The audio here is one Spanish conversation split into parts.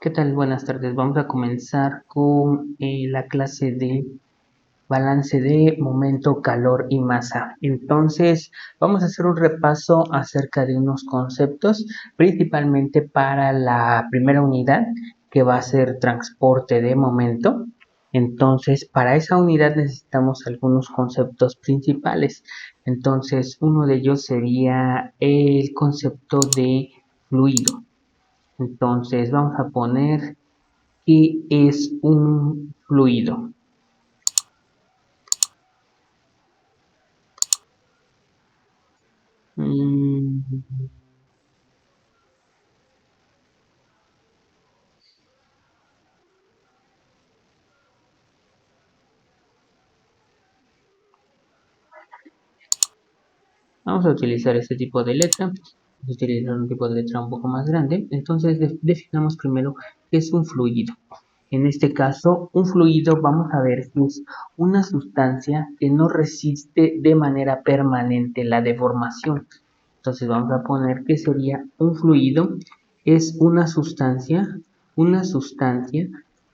¿Qué tal? Buenas tardes. Vamos a comenzar con la clase de balance de momento, calor y masa. Entonces, vamos a hacer un repaso acerca de unos conceptos, principalmente para la primera unidad, que va a ser transporte de momento. Entonces, para esa unidad necesitamos algunos conceptos principales. Entonces, uno de ellos sería el concepto de fluido. Entonces, vamos a poner ¿qué es un fluido? Mm, Vamos a utilizar este tipo de letra. Vamos a utilizar un tipo de letra un poco más grande. Entonces definamos primero qué es un fluido. En este caso, un fluido vamos a ver que es una sustancia que no resiste de manera permanente la deformación. Entonces vamos a poner que sería un fluido. Es una sustancia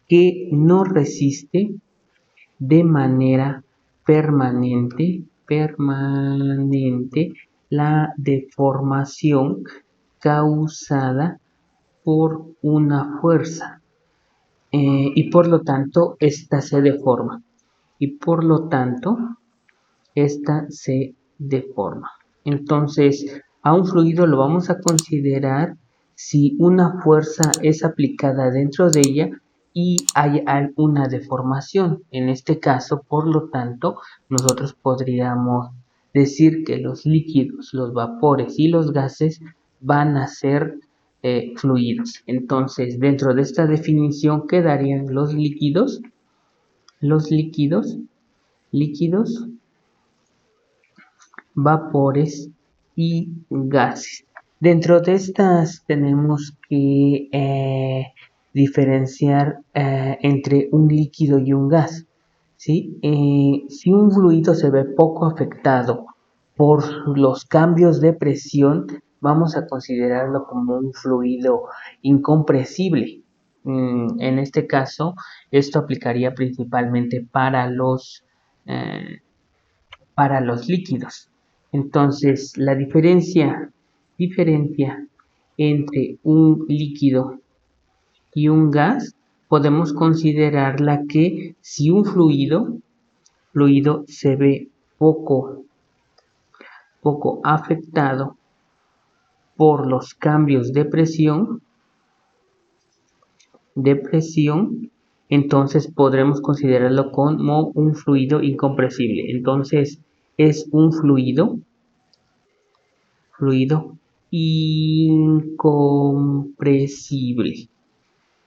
que no resiste de manera permanente la deformación causada por una fuerza y por lo tanto esta se deforma y por lo tanto esta se deforma. Entonces, a un fluido lo vamos a considerar si una fuerza es aplicada dentro de ella y hay alguna deformación. En este caso, por lo tanto, nosotros podríamos decir que los líquidos, los vapores y los gases van a ser fluidos. Entonces, dentro de esta definición quedarían líquidos, vapores y gases. Dentro de estas tenemos que diferenciar entre un líquido y un gas. ¿Sí? Si un fluido se ve poco afectado por los cambios de presión, vamos a considerarlo como un fluido incompresible. En este caso, esto aplicaría principalmente para los líquidos. Entonces, la diferencia entre un líquido y un gas podemos considerarla que si un fluido se ve poco afectado por los cambios de presión, entonces podremos considerarlo como un fluido incompresible. Entonces, es un fluido incompresible,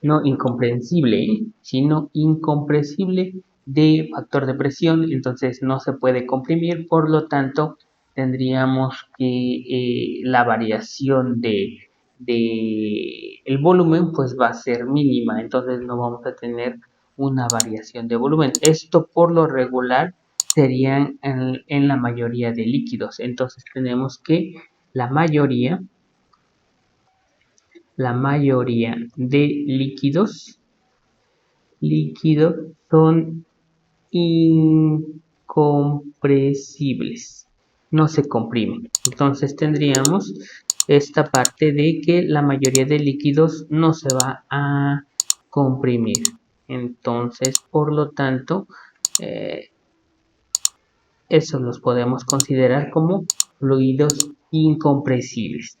no incomprensible, sino incompresible de factor de presión, entonces no se puede comprimir, por lo tanto tendríamos que la variación de el volumen pues va a ser mínima, entonces no vamos a tener una variación de volumen. Esto por lo regular serían en la mayoría de líquidos, entonces tenemos que la mayoría de líquidos son incompresibles, no se comprimen. Entonces tendríamos esta parte de que la mayoría de líquidos no se va a comprimir. Entonces, por lo tanto, eh, eso los podemos considerar como fluidos incompresibles.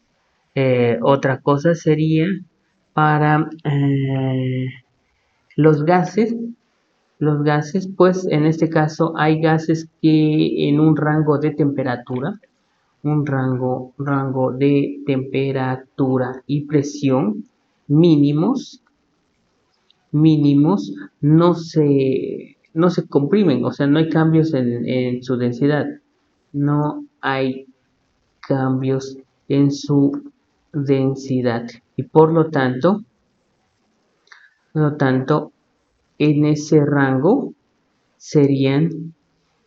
Otra cosa sería para los gases. Los gases, pues en este caso hay gases que en un rango de temperatura y presión mínimos no se comprimen, o sea, no hay cambios en su densidad, no hay cambios en su densidad y por lo tanto en ese rango serían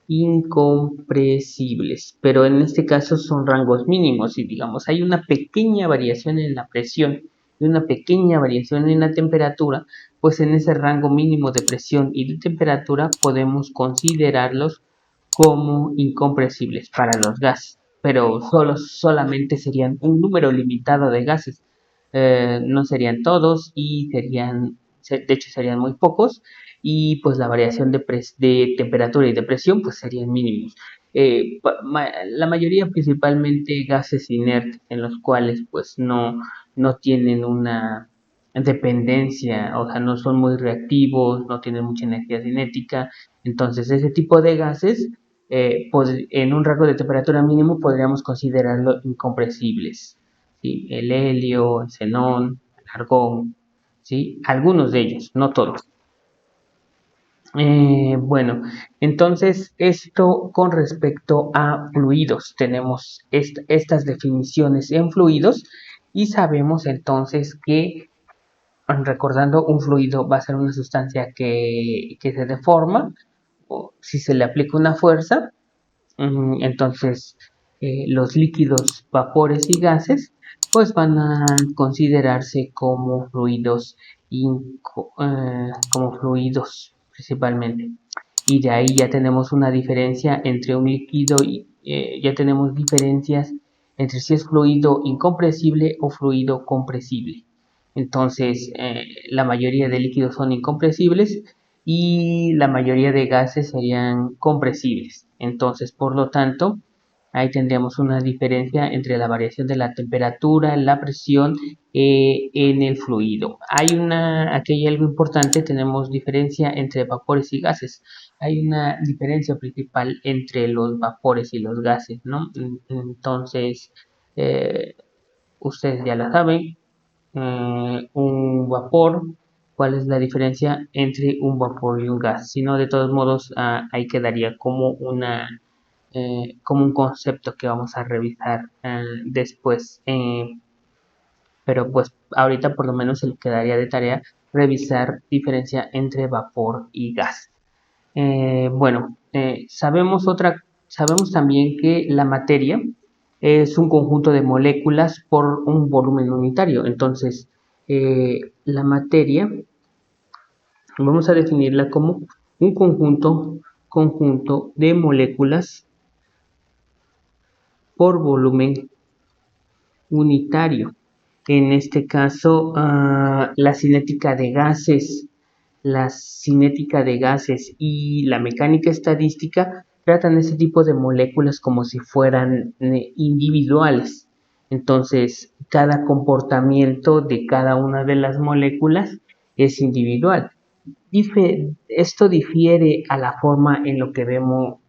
incompresibles, pero en este caso son rangos mínimos y digamos hay una pequeña variación en la presión de una pequeña variación en la temperatura, pues en ese rango mínimo de presión y de temperatura podemos considerarlos como incompresibles para los gases, pero solamente serían un número limitado de gases. No serían todos y de hecho serían muy pocos, y pues la variación de temperatura y de presión pues serían mínimos. La mayoría principalmente gases inertes en los cuales pues no tienen una dependencia, o sea, no son muy reactivos, no tienen mucha energía cinética. Entonces ese tipo de gases en un rango de temperatura mínimo podríamos considerarlo incompresibles. ¿Sí? El helio, el xenón, el argón, ¿sí? Algunos de ellos, no todos. Bueno, entonces esto con respecto a fluidos, tenemos estas definiciones en fluidos y sabemos entonces que, recordando, un fluido va a ser una sustancia que se deforma o si se le aplica una fuerza. Entonces, los líquidos, vapores y gases, pues van a considerarse como fluidos principalmente. Y de ahí ya tenemos una diferencia entre un líquido y ya tenemos diferencias entre si es fluido incompresible o fluido compresible. Entonces, la mayoría de líquidos son incompresibles y la mayoría de gases serían compresibles. Entonces, por lo tanto, ahí tendríamos una diferencia entre la variación de la temperatura, la presión en el fluido. Aquí hay algo importante, tenemos diferencia entre vapores y gases. Hay una diferencia principal entre los vapores y los gases, ¿no? Entonces, eh, ustedes ya la saben, un vapor, cuál es la diferencia entre un vapor y un gas. Si no, de todos modos, ahí quedaría como un concepto que vamos a revisar después. Pero pues ahorita por lo menos se le quedaría de tarea revisar diferencia entre vapor y gas. Bueno, sabemos también que la materia es un conjunto de moléculas por un volumen unitario. Entonces, la materia vamos a definirla como un conjunto de moléculas por volumen unitario. En este caso, la cinética de gases y la mecánica estadística tratan este tipo de moléculas como si fueran individuales. Entonces, cada comportamiento de cada una de las moléculas es individual. Esto difiere a la forma en lo que vemos,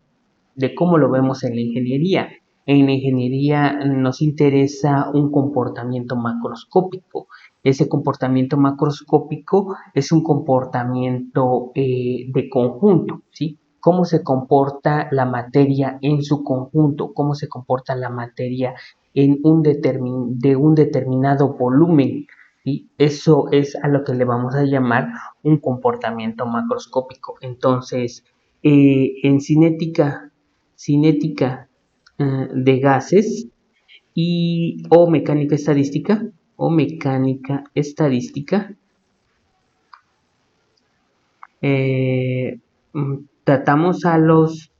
de cómo lo vemos en la ingeniería. En la ingeniería nos interesa un comportamiento macroscópico. Ese comportamiento macroscópico es un comportamiento de conjunto, ¿sí? Cómo se comporta la materia en su conjunto, cómo se comporta la materia de un determinado volumen, ¿sí? Eso es a lo que le vamos a llamar un comportamiento macroscópico. Entonces, en cinética de gases o mecánica estadística, eh, tratamos a los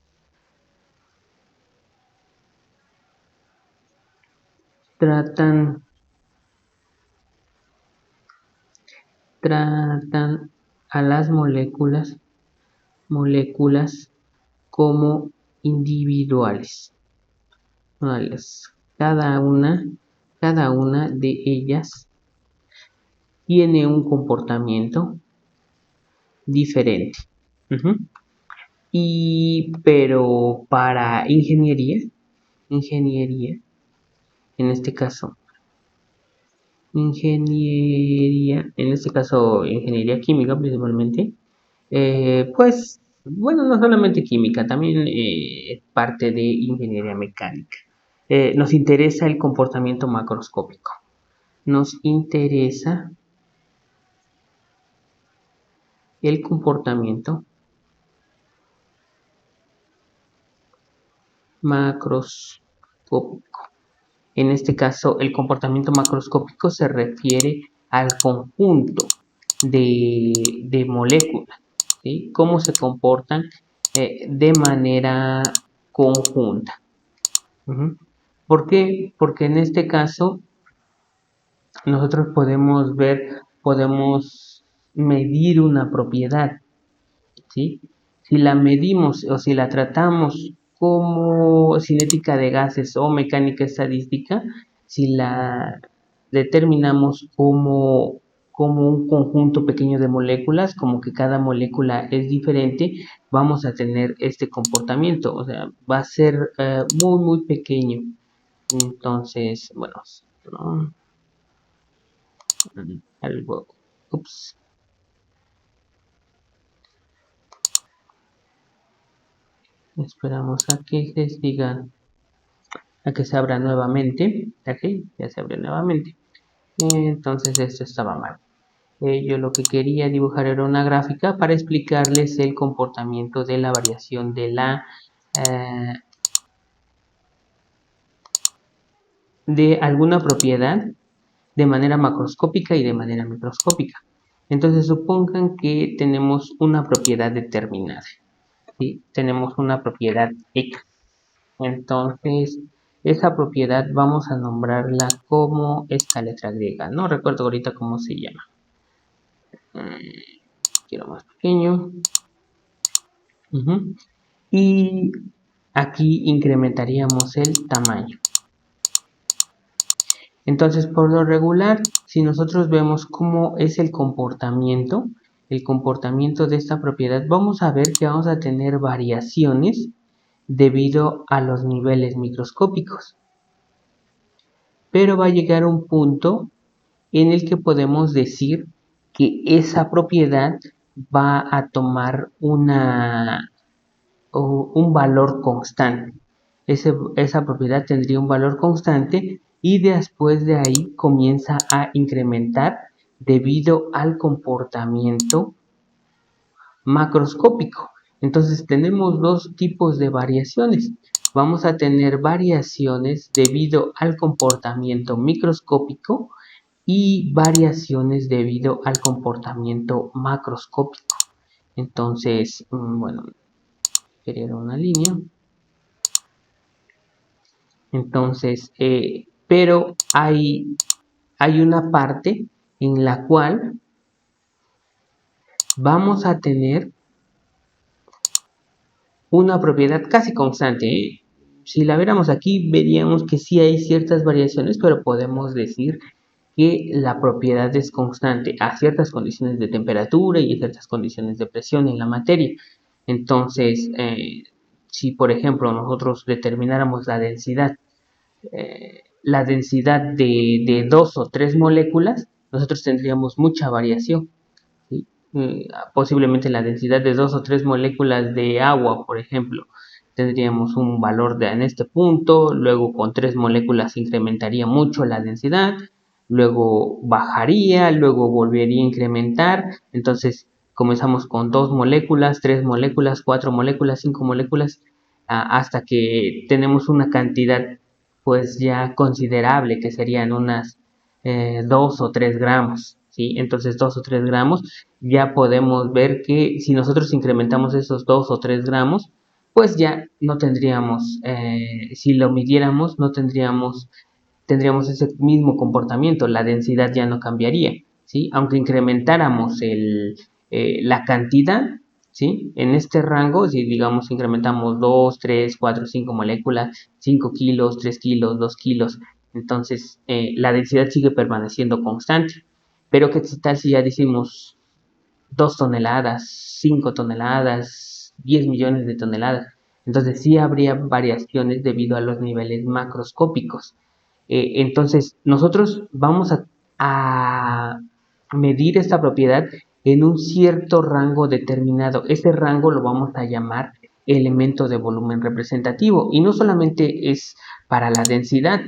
tratan tratan a las moléculas como individuales. Cada una de ellas tiene un comportamiento diferente. Pero para ingeniería, en este caso, ingeniería química principalmente, pues, bueno, no solamente química, también parte de ingeniería mecánica. Nos interesa el comportamiento macroscópico. Nos interesa el comportamiento macroscópico. En este caso, el comportamiento macroscópico se refiere al conjunto de moléculas, ¿sí? Cómo se comportan de manera conjunta. ¿Por qué? Porque en este caso nosotros podemos medir una propiedad, ¿sí? Si la medimos o si la tratamos como cinética de gases o mecánica estadística, si la determinamos como un conjunto pequeño de moléculas, como que cada molécula es diferente, vamos a tener este comportamiento, o sea, va a ser muy, muy pequeño. Entonces, bueno, ¿no? Algo, ups, esperamos a que les digan, a que se abra nuevamente, ok, ya se abre nuevamente. Entonces esto estaba mal. Yo lo que quería dibujar era una gráfica para explicarles el comportamiento de la variación eh, de alguna propiedad de manera macroscópica y de manera microscópica. Entonces supongan que tenemos una propiedad determinada, ¿sí? Tenemos una propiedad X. Entonces, esa propiedad vamos a nombrarla como esta letra griega. No recuerdo ahorita cómo se llama. Quiero más pequeño. Y aquí incrementaríamos el tamaño. Entonces, por lo regular, si nosotros vemos cómo es el comportamiento de esta propiedad, vamos a ver que vamos a tener variaciones debido a los niveles microscópicos. Pero va a llegar un punto en el que podemos decir que esa propiedad va a tomar un valor constante. Esa propiedad tendría un valor constante y después de ahí comienza a incrementar debido al comportamiento macroscópico. Entonces tenemos dos tipos de variaciones. Vamos a tener variaciones debido al comportamiento microscópico y variaciones debido al comportamiento macroscópico. Entonces, bueno, quería una línea. Entonces, pero hay una parte en la cual vamos a tener una propiedad casi constante. Si la viéramos aquí, veríamos que sí hay ciertas variaciones, pero podemos decir que la propiedad es constante a ciertas condiciones de temperatura y a ciertas condiciones de presión en la materia. Entonces, si por ejemplo nosotros determináramos la densidad de dos o tres moléculas, nosotros tendríamos mucha variación. ¿Sí? Posiblemente la densidad de dos o tres moléculas de agua, por ejemplo, tendríamos un valor en este punto, luego con tres moléculas incrementaría mucho la densidad, luego bajaría, luego volvería a incrementar, entonces comenzamos con dos moléculas, tres moléculas, cuatro moléculas, cinco moléculas, hasta que tenemos una cantidad pues ya considerable, que serían unas 2 o 3 gramos, ¿sí? Entonces 2 o 3 gramos, ya podemos ver que si nosotros incrementamos esos 2 o 3 gramos, pues ya no tendríamos, si lo midiéramos, no tendríamos ese mismo comportamiento, la densidad ya no cambiaría, ¿sí? Aunque incrementáramos la cantidad, ¿sí? En este rango, si digamos incrementamos 2, 3, 4, 5 moléculas, 5 kilos, 3 kilos, 2 kilos, entonces la densidad sigue permaneciendo constante. Pero ¿qué tal si ya decimos 2 toneladas, 5 toneladas, 10 millones de toneladas? Entonces sí habría variaciones debido a los niveles macroscópicos. Entonces nosotros vamos a medir esta propiedad en un cierto rango determinado. Ese rango lo vamos a llamar elemento de volumen representativo. Y no solamente es para la densidad,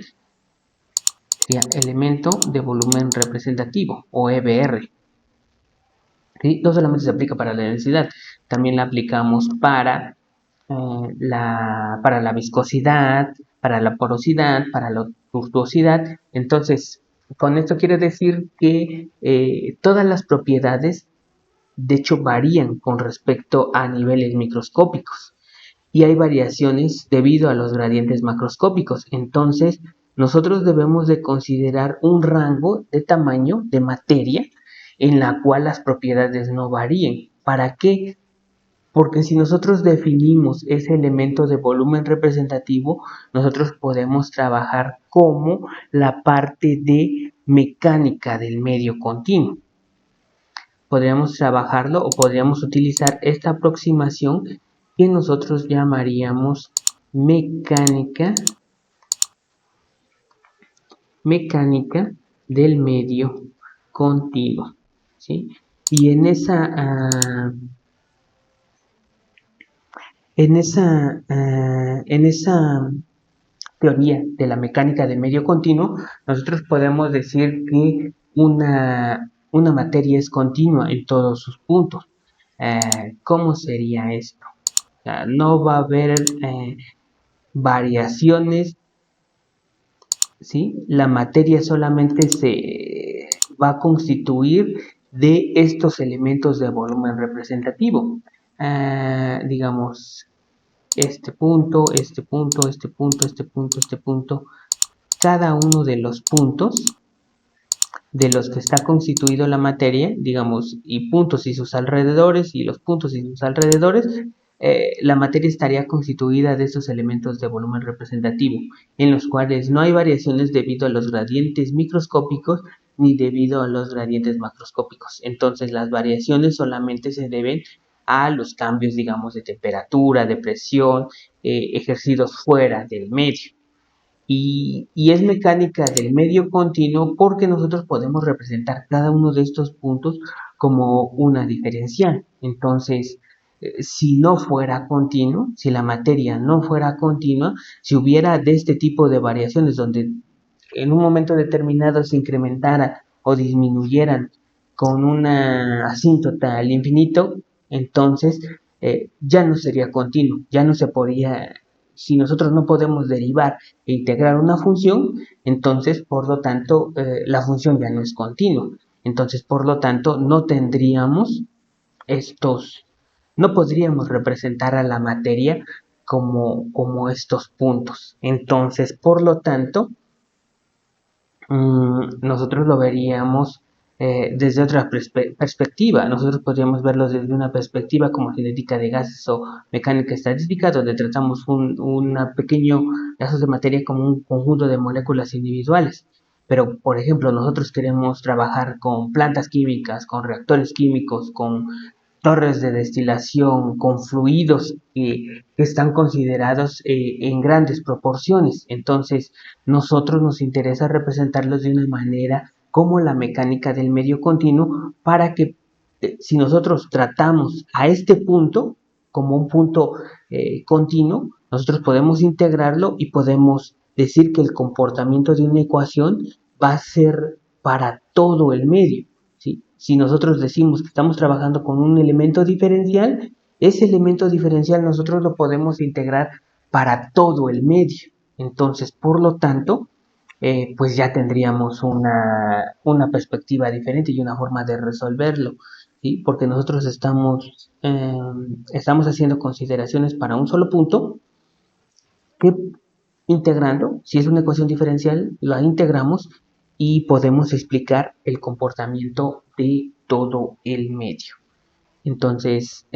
sería elemento de volumen representativo o EBR. ¿Sí? No solamente se aplica para la densidad, también la aplicamos para la viscosidad, para la porosidad, para la tortuosidad. Entonces, Con esto quiere decir que todas las propiedades de hecho varían con respecto a niveles microscópicos y hay variaciones debido a los gradientes macroscópicos. Entonces, nosotros debemos de considerar un rango de tamaño de materia en la cual las propiedades no varíen. ¿Para qué? Porque si nosotros definimos ese elemento de volumen representativo, nosotros podemos trabajar como la parte de mecánica del medio continuo. Podríamos trabajarlo o podríamos utilizar esta aproximación que nosotros llamaríamos mecánica del medio continuo, ¿sí? Y en esa teoría de la mecánica del medio continuo, nosotros podemos decir que una materia es continua en todos sus puntos. ¿Cómo sería esto? O sea, no va a haber variaciones, ¿sí? La materia solamente se va a constituir de estos elementos de volumen representativo. Digamos, este punto, este punto, este punto, este punto, este punto. Cada uno de los puntos de los que está constituido la materia, digamos, y puntos y sus alrededores, y los puntos y sus alrededores, la materia estaría constituida de estos elementos de volumen representativo, en los cuales no hay variaciones debido a los gradientes microscópicos ni debido a los gradientes macroscópicos. Entonces, las variaciones solamente se deben a los cambios, digamos, de temperatura, de presión, ejercidos fuera del medio. Y es mecánica del medio continuo porque nosotros podemos representar cada uno de estos puntos como una diferencial. Entonces, si no fuera continuo, si la materia no fuera continua, si hubiera de este tipo de variaciones donde en un momento determinado se incrementara o disminuyeran con una asíntota al infinito, entonces ya no sería continuo, ya no se podría, si nosotros no podemos derivar e integrar una función, entonces por lo tanto la función ya no es continua. Entonces por lo tanto no tendríamos estos, no podríamos representar a la materia como estos puntos. Entonces por lo tanto nosotros lo veríamos desde otra perspectiva. Nosotros podríamos verlo desde una perspectiva como cinética de gases o mecánica estadística, donde tratamos un pequeño gases de materia como un conjunto de moléculas individuales. Pero, por ejemplo, nosotros queremos trabajar con plantas químicas, con reactores químicos, con torres de destilación, con fluidos que están considerados en grandes proporciones. Entonces, nosotros nos interesa representarlos de una manera como la mecánica del medio continuo para que si nosotros tratamos a este punto como un punto continuo, nosotros podemos integrarlo y podemos decir que el comportamiento de una ecuación va a ser para todo el medio. ¿Sí? Si nosotros decimos que estamos trabajando con un elemento diferencial, ese elemento diferencial nosotros lo podemos integrar para todo el medio. Entonces, por lo tanto, pues ya tendríamos una perspectiva diferente y una forma de resolverlo, ¿sí? Porque nosotros estamos haciendo consideraciones para un solo punto que integrando, si es una ecuación diferencial, la integramos y podemos explicar el comportamiento de todo el medio. Entonces,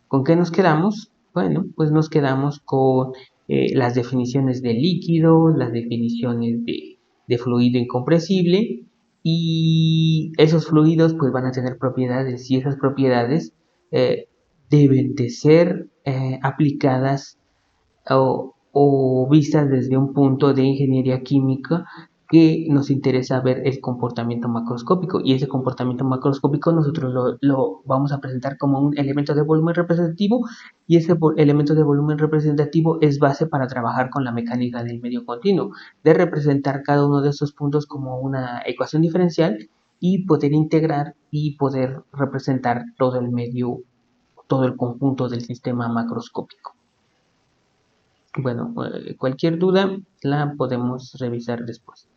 ¿con qué nos quedamos? Bueno, pues nos quedamos con las definiciones de líquido, las definiciones de fluido incompresible y esos fluidos pues van a tener propiedades y esas propiedades eh, deben de ser aplicadas o vistas desde un punto de ingeniería química que nos interesa ver el comportamiento macroscópico y ese comportamiento macroscópico nosotros lo vamos a presentar como un elemento de volumen representativo y ese elemento de volumen representativo es base para trabajar con la mecánica del medio continuo, de representar cada uno de estos puntos como una ecuación diferencial y poder integrar y poder representar todo el medio, todo el conjunto del sistema macroscópico. Bueno, cualquier duda la podemos revisar después.